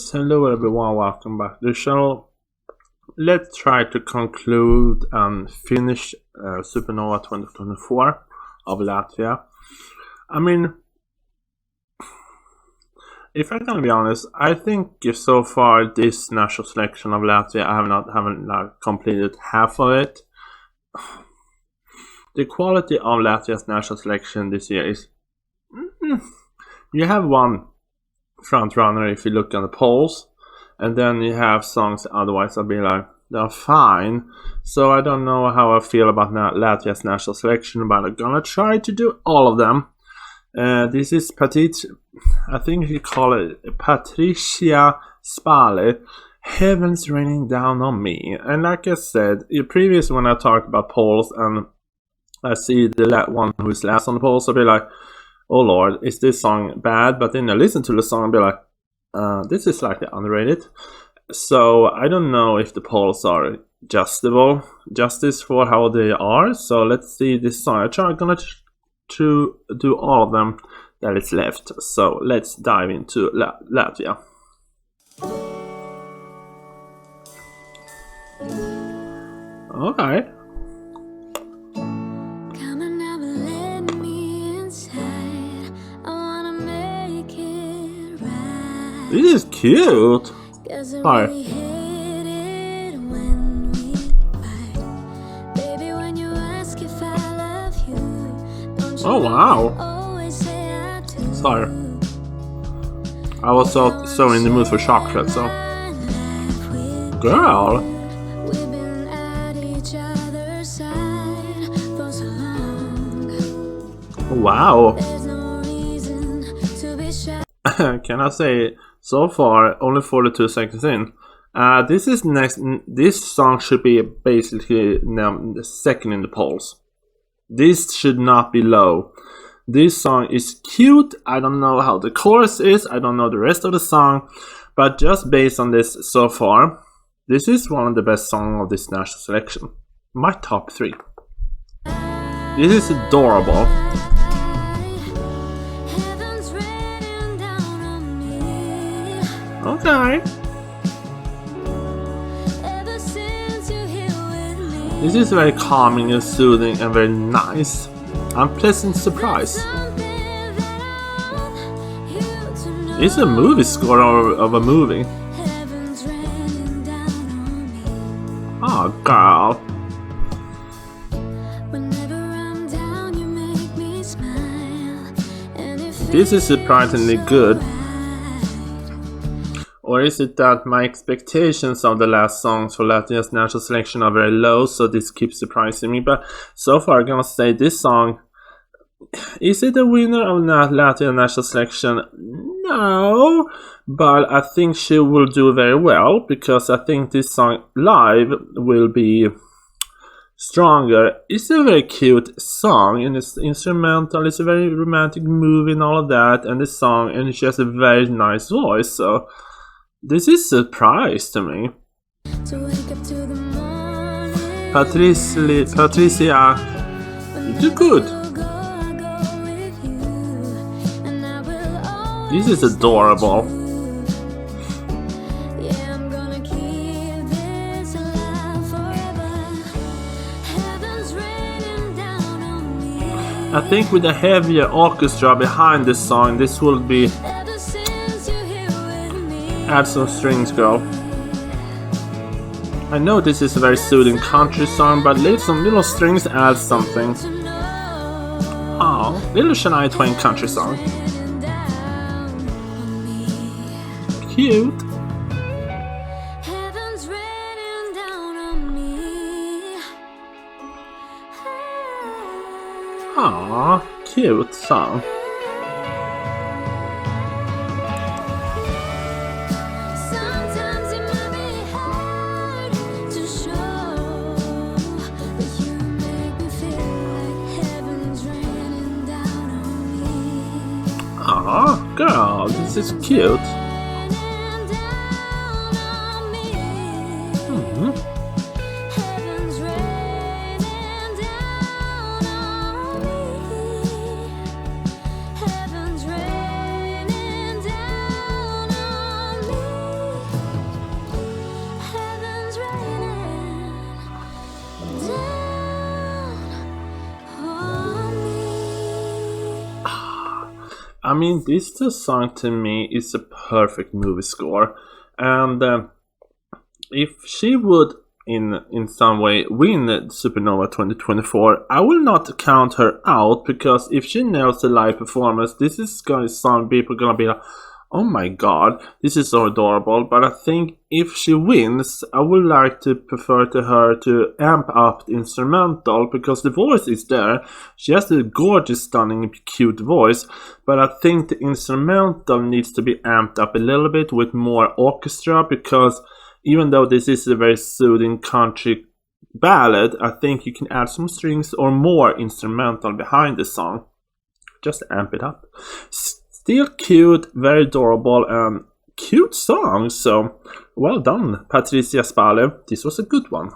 Yes, hello everyone, welcome back to the show. Let's try to conclude and finish Supernova 2024 of Latvia. I mean, if I'm gonna be honest, I think so far this national selection of Latvia, I haven't completed half of it. The quality of Latvia's national selection this year is you have one front runner if you look at the polls, and then you have songs otherwise I'll be like they're fine. So I don't know how I feel about Latvia's national selection, but I'm gonna try to do all of them. This is Patrīcija, I think you call it Patrīcija Spale, Heaven's Raining Down on Me. And like I said previous when I talked about polls and I see the one who is last on the polls, I'll be like, oh lord, is this song bad? But then I listen to the song and be like, this is slightly underrated. So I don't know if the polls are justice for how they are. So let's see this song. I'm gonna to do all of them that is left. So let's dive into Latvia. Okay. This is cute. Hi. Oh wow. Sorry. I was so in the mood for chocolate, so. Girl. Wow. Can I say so far only 42 seconds in? This song should be basically the second in the polls. This should not be low. This song is cute. I don't know how the chorus is. I don't know the rest of the song, but just based on this so far, this is one of the best songs of this national selection. My top 3. This is adorable. Okay. This is very calming and soothing and very nice. I'm pleasant surprise. It's a movie score of a movie. Oh, girl. This is surprisingly good. Or is it that my expectations of the last songs for Latvia's national selection are very low, so this keeps surprising me? But so far I'm gonna say this song, is it a winner of Latvia national selection? No, but I think she will do very well, because I think this song live will be stronger. It's a very cute song, and it's instrumental, it's a very romantic movie and all of that, and this song, and she has a very nice voice, so this is a surprise to me. Patrīcija, you do good. This is adorable. I think with a heavier orchestra behind this song, this will be add some strings, girl. I know this is a very soothing country song, but leave some little strings, add something. Oh, little Shania Twain country song. Cute. Aw, cute song. Aw, girl, this is cute. I mean, this song to me is a perfect movie score, and if she would in some way win Supernova 2024, I will not count her out, because if she nails the live performance, this is going to sound, people gonna be like, oh my god, this is so adorable. But I think if she wins, I would like to prefer to her to amp up the instrumental, because the voice is there. She has a gorgeous, stunning, cute voice, but I think the instrumental needs to be amped up a little bit with more orchestra, because even though this is a very soothing country ballad, I think you can add some strings or more instrumental behind the song. Just amp it up. Still cute, very adorable, and cute song. So, well done, Patrīcija Spale. This was a good one.